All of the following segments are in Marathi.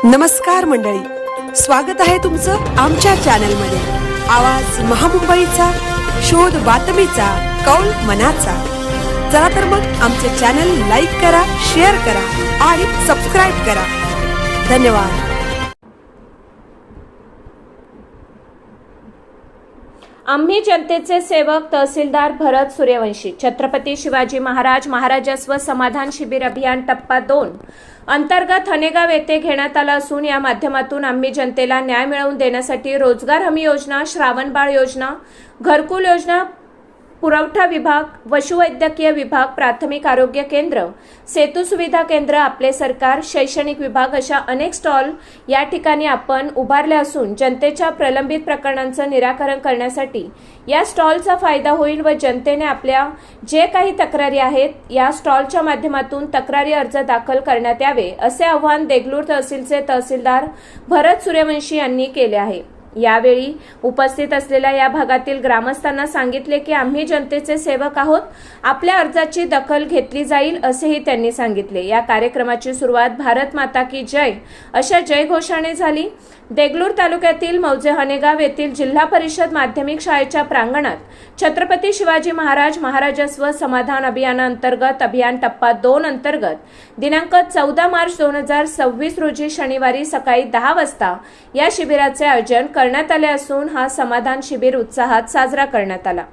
नमस्कार मंडळी, स्वागत आहे तुमचं आमच्या चॅनलमध्ये। आवाज महामुंबईचा, शोध बातमीचा, कौल मनाचा। चला तर मग आमचे चॅनल लाईक करा, शेअर करा आणि सबस्क्राईब करा। धन्यवाद। आम्ही जनतेचे सेवक तहसीलदार भरत सूर्यवंशी। छत्रपती शिवाजी महाराज महाराजस्व समाधान शिबिर अभियान टप्पा 2 अंतर्गत हनेगाव येथे घेण्यात आला असून या माध्यमातून आम्ही जनतेला न्याय मिळवून देण्यासाठी रोजगार हमी योजना, श्रावणबाळ योजना, घरकुल योजना, पुरवठा विभाग, पशुवैद्यकीय विभाग, प्राथमिक आरोग्य केंद्र, सेतू सुविधा केंद्र, आपले सरकार, शैक्षणिक विभाग अशा अनेक स्टॉल या ठिकाणी आपण उभारले असून जनतेच्या प्रलंबित प्रकरणांचं निराकरण करण्यासाठी या स्टॉलचा फायदा होईल व जनतेने आपल्या जे काही तक्रारी आहेत या स्टॉलच्या माध्यमातून तक्रारी अर्ज दाखल करण्यात यावे असे आवाहन देगलूर तहसीलचे तहसीलदार भरत सूर्यवंशी यांनी केले आहे। यावेळी उपस्थित असलेल्या या भागातील ग्रामस्थांना सांगितले की आम्ही जनतेचे सेवक आहोत, आपल्या अर्जाची दखल घेतली जाईल असेही त्यांनी सांगितले। या कार्यक्रमाची सुरुवात भारत माता की जय अशा जयघोषाने झाली। देगलूर तालुक्यातील मौजे हनेगाव येथील जिल्हा परिषद माध्यमिक शाळेच्या प्रांगणात छत्रपती शिवाजी महाराज महाराजस्व समाधान अभियानांतर्गत अभियान टप्पा 2 अंतर्गत दिनांक 14 मार्च 2026 रोजी शनिवारी सकाळी 10 वाजता या शिबिराचे आयोजन करण्यात आले असून हा समाधान शिबिर उत्साहात साजरा करण्यात आला।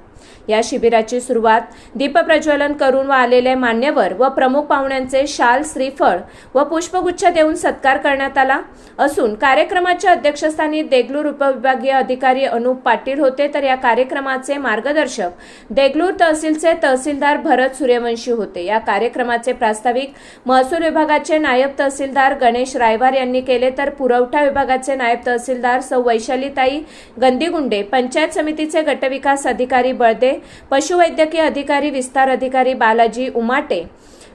या शिबिराची सुरुवात दीपप्रज्वलन करून व आलेले मान्यवर व प्रमुख पाहुण्यांचे शाल, श्रीफळ व पुष्पगुच्छ देऊन सत्कार करण्यात आला असून कार्यक्रमाच्या अध्यक्षस्थानी देगलूर उपविभागीय अधिकारी अनुप पाटील होते, तर या कार्यक्रमाचे मार्गदर्शक देगलूर तहसीलचे तहसीलदार भरत सूर्यवंशी होते। या कार्यक्रमाचे प्रास्ताविक महसूल विभागाचे नायब तहसीलदार गणेश रायवार यांनी केले, तर पुरवठा विभागाचे नायब तहसीलदार सौ वैशालीताई गंदीगुंडे, पंचायत समितीचे गटविकास अधिकारी बळदे, पशुवैद्यकीय अधिकारी विस्तार अधिकारी बालाजी उमाटे,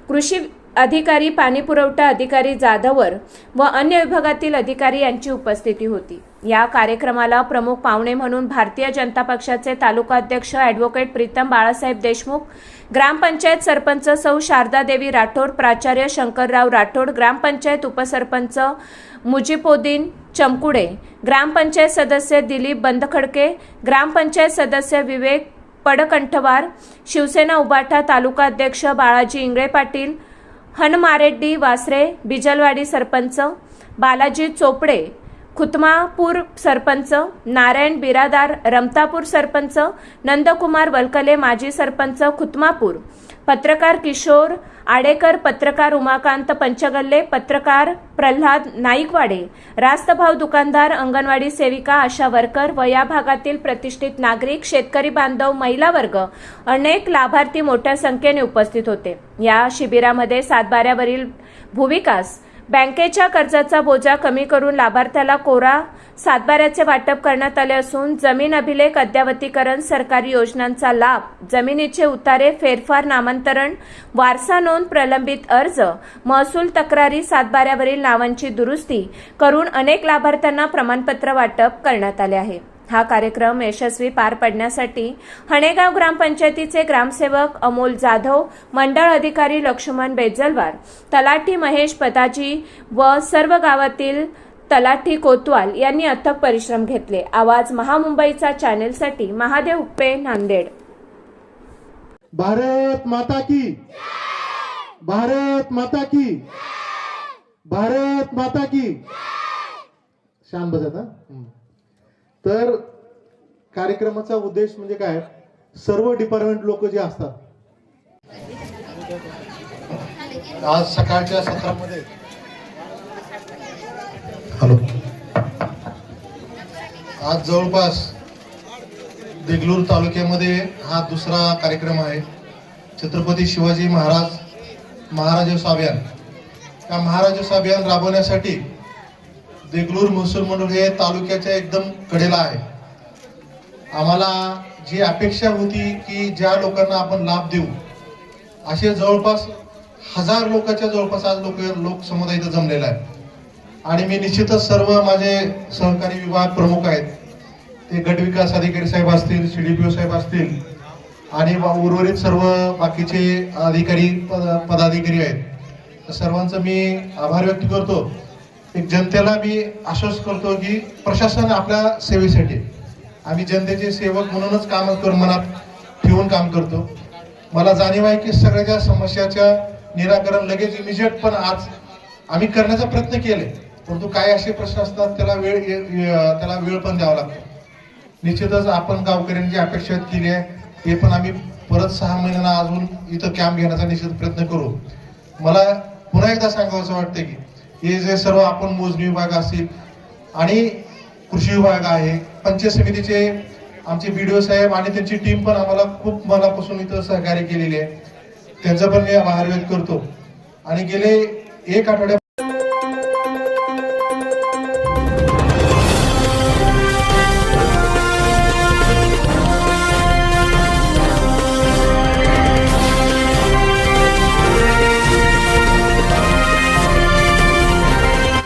कृषी अधिकारी पाणी पुरवठा अधिकारी जाधवर व अन्य विभागातील अधिकारी यांची उपस्थिती होती। या कार्यक्रमाला प्रमुख पाहुणे म्हणून भारतीय जनता पक्षाचे तालुका अध्यक्ष ॲडव्होकेट प्रीतम बाळासाहेब देशमुख, ग्रामपंचायत सरपंच सौ शारदादेवी राठोड, प्राचार्य शंकरराव राठोड, ग्रामपंचायत उपसरपंच मुजीबुद्दीन चमकुडे, ग्रामपंचायत सदस्य दिलीप बंदखडके, ग्रामपंचायत सदस्य विवेक पडकंठवार, शिवसेना उबाटा तालुका अध्यक्ष बाळाजी इंगळे पाटील, हनमारेड्डी वासरे, बिजलवाडी सरपंच बालाजी चोपडे, खुतमापूर सरपंच नारायण बिरादार, रमतापूर सरपंच नंदकुमार वलकले, माजी सरपंच खुतमापूर, पत्रकार किशोर आडेकर, पत्रकार उमाकांत पंचगल्ले, पत्रकार प्रल्हाद नाईकवाडे, रास्तभाव दुकानदार, अंगणवाडी सेविका, आशा वर्कर व या भागातील प्रतिष्ठित नागरिक, शेतकरी बांधव, महिला वर्ग अनेक लाभार्थी मोठ्या संख्येने उपस्थित होते। या शिबिरामध्ये सातबाऱ्यावरील भूविकास बँकेच्या कर्जाचा बोजा कमी करून लाभार्थ्याला कोरा सातबाऱ्याचे वाटप करण्यात आले असून जमीन अभिलेख अद्यावतीकरण, सरकारी योजनांचा लाभ, जमिनीचे उतारे, फेरफार, नामांतरण, वारसा नोंद, प्रलंबित अर्ज, महसूल तक्रारी, सातबाऱ्यावरील नावांची दुरुस्ती करून अनेक लाभार्थ्यांना प्रमाणपत्र वाटप करण्यात आले आहे। हा कार्यक्रम यशस्वी पार पडण्यासाठी हनेगाव ग्रामपंचायतीचे ग्रामसेवक अमोल जाधव, मंडळ अधिकारी लक्ष्मण बेजलवार, तलाठी महेश पदाजी व सर्व गावातील तलाठी कोतवाल यांनी अथक परिश्रम घेतले। आवाज महामुंबईचा चॅनेलसाठी महादेव उप्पे, नांदेड। भारत माता की, भारत माता की, भारत माता की। शान बजाता। तर कार्यक्रमाचा उद्देश म्हणजे काय, सर्व डिपार्टमेंट लोक जे असतात आज सकाळच्या सत्रामध्ये आज जवळपास देगलूर तालुक्यामध्ये हा दुसरा कार्यक्रम आहे। छत्रपती शिवाजी महाराज महाराजस्व अभियान, या महाराजस्व अभियान राबवण्यासाठी देगलूर महसूल मंडळ हे तालुक्याच्या एकदम कडेला आहे। आम्हाला जी अपेक्षा होती की ज्या लोकांना आपण लाभ देऊ, असे जवळपास 1000 लोकांच्या जवळपास आज लोक समुदाय इथं जमलेला आहे। आणि मी निश्चितच सर्व माझे सहकारी विभाग प्रमुख आहेत, ते गट विकास अधिकारी साहेब असतील, CDPO साहेब असतील आणि उर्वरित सर्व बाकीचे अधिकारी पदाधिकारी आहेत, सर्वांचं मी आभार व्यक्त करतो। एक जनतेला मी आश्वस्त करतो की प्रशासन आपल्या सेवेसाठी आहे. आम्ही जनतेचे सेवक म्हणूनच काम मनात ठेवून काम करतो. मला जाणीव आहे की सगळ्या समस्याच्या निराकरण लगेच इमिजिएट पण आज आम्ही करण्याचा प्रयत्न केले, परंतु काही असे प्रश्न असतात त्याला वेळ पण द्यावा लागतो. निश्चितच आपण गावकऱ्यांची अपेक्षा केली आहे, ते पण आम्ही परत 6 महिन्यांना अजून इथं कॅम्प घेण्याचा निश्चित प्रयत्न करू. मला पुन्हा एकदा सांगावं असं वाटतं की हे जे सर्व आपण मोजणी विभाग असेल आणि कृषी विभाग आहे, पंचायत समितीचे आमचे BDO साहेब आणि त्यांची टीम पण आम्हाला खूप मनापासून इथं सहकार्य केलेले आहे, त्यांचा पण मी आभार व्यक्त करतो. आणि गेले 1 आठवड्या